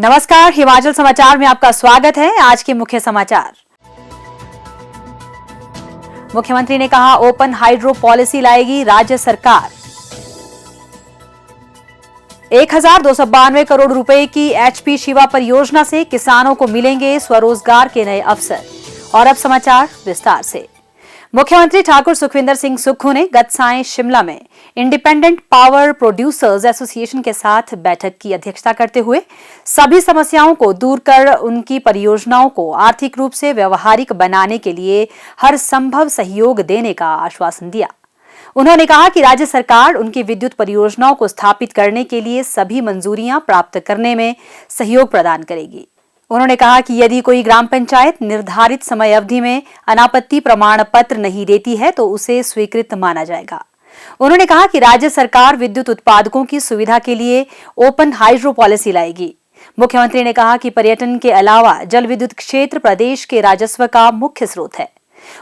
नमस्कार, हिमाचल समाचार में आपका स्वागत है। आज के मुख्य समाचार। मुख्यमंत्री ने कहा, ओपन हाइड्रो पॉलिसी लाएगी राज्य सरकार। 1292 करोड़ रुपए की एचपी शिवा परियोजना से किसानों को मिलेंगे स्वरोजगार के नए अवसर। और अब समाचार विस्तार से। मुख्यमंत्री ठाकुर सुखविंदर सिंह सुक्खू ने गत सायं शिमला में इंडिपेंडेंट पावर प्रोड्यूसर्स एसोसिएशन के साथ बैठक की अध्यक्षता करते हुए सभी समस्याओं को दूर कर उनकी परियोजनाओं को आर्थिक रूप से व्यवहारिक बनाने के लिए हर संभव सहयोग देने का आश्वासन दिया। उन्होंने कहा कि राज्य सरकार उनकी विद्युत परियोजनाओं को स्थापित करने के लिए सभी मंजूरियां प्राप्त करने में सहयोग प्रदान करेगी। उन्होंने कहा कि यदि कोई ग्राम पंचायत निर्धारित समय अवधि में अनापत्ति प्रमाण पत्र नहीं देती है तो उसे स्वीकृत माना जाएगा। उन्होंने कहा कि राज्य सरकार विद्युत उत्पादकों की सुविधा के लिए ओपन हाइड्रो पॉलिसी लाएगी। मुख्यमंत्री ने कहा कि पर्यटन के अलावा जल विद्युत क्षेत्र प्रदेश के राजस्व का मुख्य स्रोत है।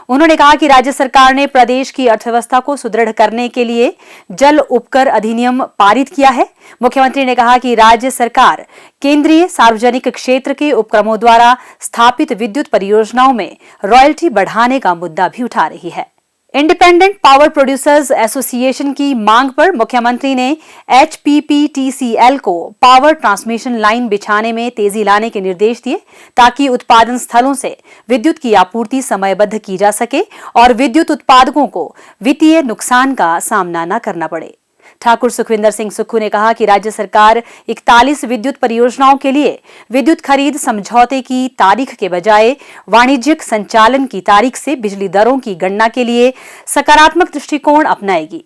उन्होंने कहा कि राज्य सरकार ने प्रदेश की अर्थव्यवस्था को सुदृढ़ करने के लिए जल उपकर अधिनियम पारित किया है। मुख्यमंत्री ने कहा कि राज्य सरकार केंद्रीय सार्वजनिक क्षेत्र के उपक्रमों द्वारा स्थापित विद्युत परियोजनाओं में रॉयल्टी बढ़ाने का मुद्दा भी उठा रही है। इंडिपेंडेंट पावर प्रोड्यूसर्स एसोसिएशन की मांग पर मुख्यमंत्री ने एचपीपीटीसीएल को पावर ट्रांसमिशन लाइन बिछाने में तेजी लाने के निर्देश दिए ताकि उत्पादन स्थलों से विद्युत की आपूर्ति समयबद्ध की जा सके और विद्युत उत्पादकों को वित्तीय नुकसान का सामना न करना पड़े। ठाकुर सुखविंदर सिंह सुक्खू ने कहा कि राज्य सरकार 41 विद्युत परियोजनाओं के लिए विद्युत खरीद समझौते की तारीख के बजाय वाणिज्यिक संचालन की तारीख से बिजली दरों की गणना के लिए सकारात्मक दृष्टिकोण अपनाएगी।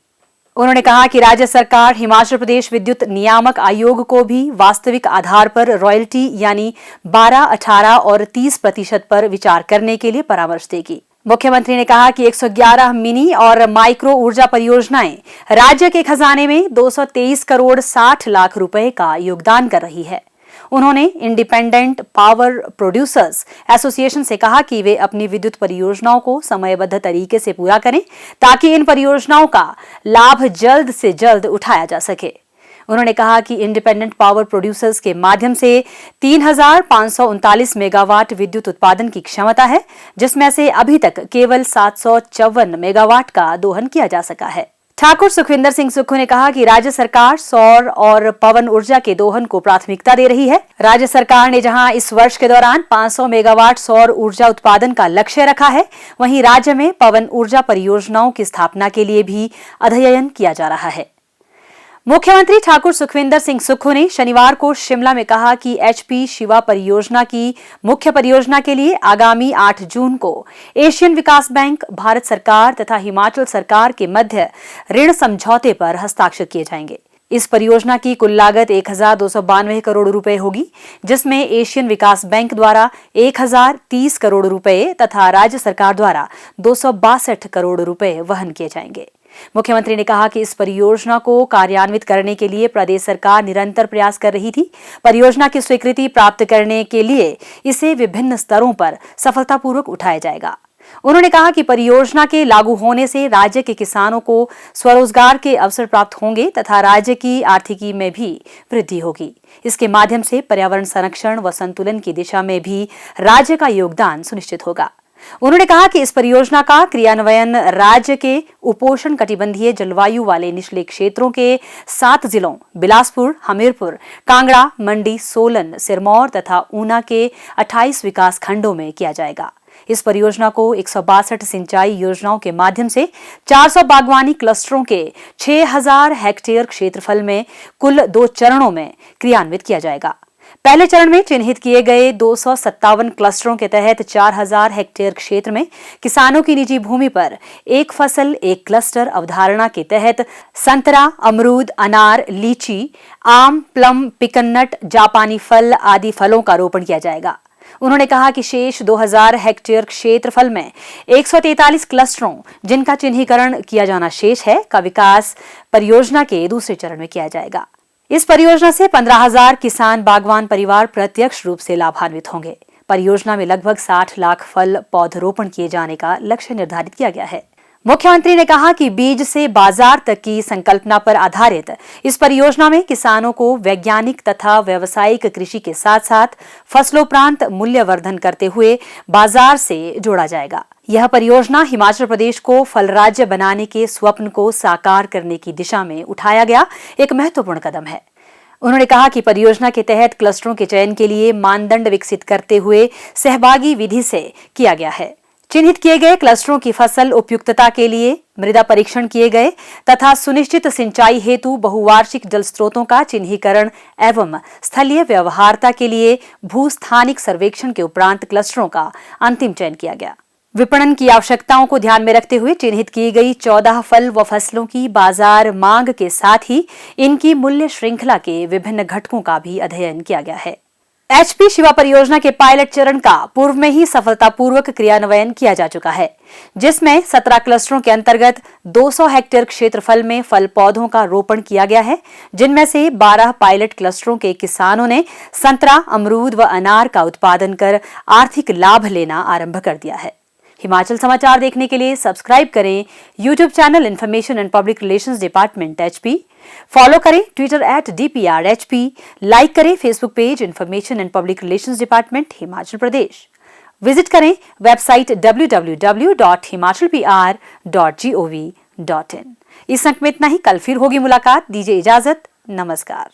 उन्होंने कहा कि राज्य सरकार हिमाचल प्रदेश विद्युत नियामक आयोग को भी वास्तविक आधार पर रॉयल्टी यानी 12, 18 और 30% पर विचार करने के लिए परामर्श देगी। मुख्यमंत्री ने कहा कि 111 मिनी और माइक्रो ऊर्जा परियोजनाएं राज्य के खजाने में 223 करोड़ 60 लाख रुपए का योगदान कर रही है। उन्होंने इंडिपेंडेंट पावर प्रोड्यूसर्स एसोसिएशन से कहा कि वे अपनी विद्युत परियोजनाओं को समयबद्ध तरीके से पूरा करें ताकि इन परियोजनाओं का लाभ जल्द से जल्द उठाया जा सके। उन्होंने कहा कि इंडिपेंडेंट पावर प्रोड्यूसर्स के माध्यम से 3539 मेगावाट विद्युत उत्पादन की क्षमता है, जिसमें से अभी तक केवल 754 मेगावाट का दोहन किया जा सका है। ठाकुर सुखविंदर सिंह सुक्खू ने कहा कि राज्य सरकार सौर और पवन ऊर्जा के दोहन को प्राथमिकता दे रही है। राज्य सरकार ने जहां इस वर्ष के दौरान 500 मेगावाट सौर ऊर्जा उत्पादन का लक्ष्य रखा है, वहीं राज्य में पवन ऊर्जा परियोजनाओं की स्थापना के लिए भी अध्ययन किया जा रहा है। मुख्यमंत्री ठाकुर सुखविंदर सिंह सुक्खू ने शनिवार को शिमला में कहा कि एचपी शिवा परियोजना की मुख्य परियोजना के लिए आगामी 8 जून को एशियन विकास बैंक, भारत सरकार तथा हिमाचल सरकार के मध्य ऋण समझौते पर हस्ताक्षर किए जाएंगे। इस परियोजना की कुल लागत 1292 करोड़ रुपए होगी, जिसमें एशियन विकास बैंक द्वारा 1030 करोड़ रुपए तथा राज्य सरकार द्वारा 262 करोड़ रुपए वहन किए जाएंगे। मुख्यमंत्री ने कहा कि इस परियोजना को कार्यान्वित करने के लिए प्रदेश सरकार निरंतर प्रयास कर रही थी। परियोजना की स्वीकृति प्राप्त करने के लिए इसे विभिन्न स्तरों पर सफलतापूर्वक उठाया जाएगा। उन्होंने कहा कि परियोजना के लागू होने से राज्य के किसानों को स्वरोजगार के अवसर प्राप्त होंगे तथा राज्य की आर्थिकी में भी वृद्धि होगी। इसके माध्यम से पर्यावरण संरक्षण व संतुलन की दिशा में भी राज्य का योगदान सुनिश्चित होगा। उन्होंने कहा कि इस परियोजना का क्रियान्वयन राज्य के उपोष्ण कटिबंधीय जलवायु वाले निचले क्षेत्रों के 7 जिलों बिलासपुर, हमीरपुर, कांगड़ा, मंडी, सोलन, सिरमौर तथा ऊना के 28 विकास खंडों में किया जाएगा। इस परियोजना को 162 सिंचाई योजनाओं के माध्यम से 400 बागवानी क्लस्टरों के 6000 हेक्टेयर क्षेत्रफल में कुल 2 चरणों में क्रियान्वित किया जाएगा। पहले चरण में चिन्हित किए गए 257 क्लस्टरों के तहत 4000 हेक्टेयर क्षेत्र में किसानों की निजी भूमि पर एक फसल एक क्लस्टर अवधारणा के तहत संतरा, अमरूद, अनार, लीची, आम, प्लम, पिकन्नट, जापानी फल आदि फलों का रोपण किया जाएगा। उन्होंने कहा कि शेष 2000 हेक्टेयर क्षेत्रफल में 143 क्लस्टरों, जिनका चिन्हीकरण किया जाना शेष है, का विकास परियोजना के दूसरे चरण में किया जाएगा। इस परियोजना से 15,000 किसान बागवान परिवार प्रत्यक्ष रूप से लाभान्वित होंगे। परियोजना में लगभग 60 लाख फल पौधरोपण किए जाने का लक्ष्य निर्धारित किया गया है। मुख्यमंत्री ने कहा कि बीज से बाजार तक की संकल्पना पर आधारित इस परियोजना में किसानों को वैज्ञानिक तथा व्यावसायिक कृषि के साथ साथ फसलोपरांत मूल्यवर्धन करते हुए बाजार से जोड़ा जाएगा। यह परियोजना हिमाचल प्रदेश को फल राज्य बनाने के स्वप्न को साकार करने की दिशा में उठाया गया एक महत्वपूर्ण कदम है। उन्होंने कहा कि परियोजना के तहत क्लस्टरों के चयन के लिए मानदंड विकसित करते हुए सहभागी विधि से किया गया है। चिन्हित किए गए क्लस्टरों की फसल उपयुक्तता के लिए मृदा परीक्षण किए गए तथा सुनिश्चित सिंचाई हेतु बहुवार्षिक जल स्रोतों का चिन्हीकरण एवं स्थलीय व्यवहार्यता के लिए भूस्थानिक सर्वेक्षण के उपरांत क्लस्टरों का अंतिम चयन किया गया। विपणन की आवश्यकताओं को ध्यान में रखते हुए चिन्हित की गई 14 फल व फसलों की बाजार मांग के साथ ही इनकी मूल्य श्रृंखला के विभिन्न घटकों का भी अध्ययन किया गया है। एचपी शिवा परियोजना के पायलट चरण का पूर्व में ही सफलतापूर्वक क्रियान्वयन किया जा चुका है, जिसमें 17 क्लस्टरों के अंतर्गत 200 हेक्टेयर क्षेत्रफल में फल पौधों का रोपण किया गया है, जिनमें से 12 पायलट क्लस्टरों के किसानों ने संतरा, अमरूद व अनार का उत्पादन कर आर्थिक लाभ लेना आरंभ कर दिया है। हिमाचल समाचार देखने के लिए सब्सक्राइब करें YouTube channel information and public relations department HP, follow करें ट्विटर @DPRHP, लाइक करें Facebook page information and public relations department Himachal Pradesh, visit करें वेबसाइट www.himachalpr.gov.in। इस अंक में इतना ही। कल फिर होगी मुलाकात। दीजिए इजाजत। नमस्कार।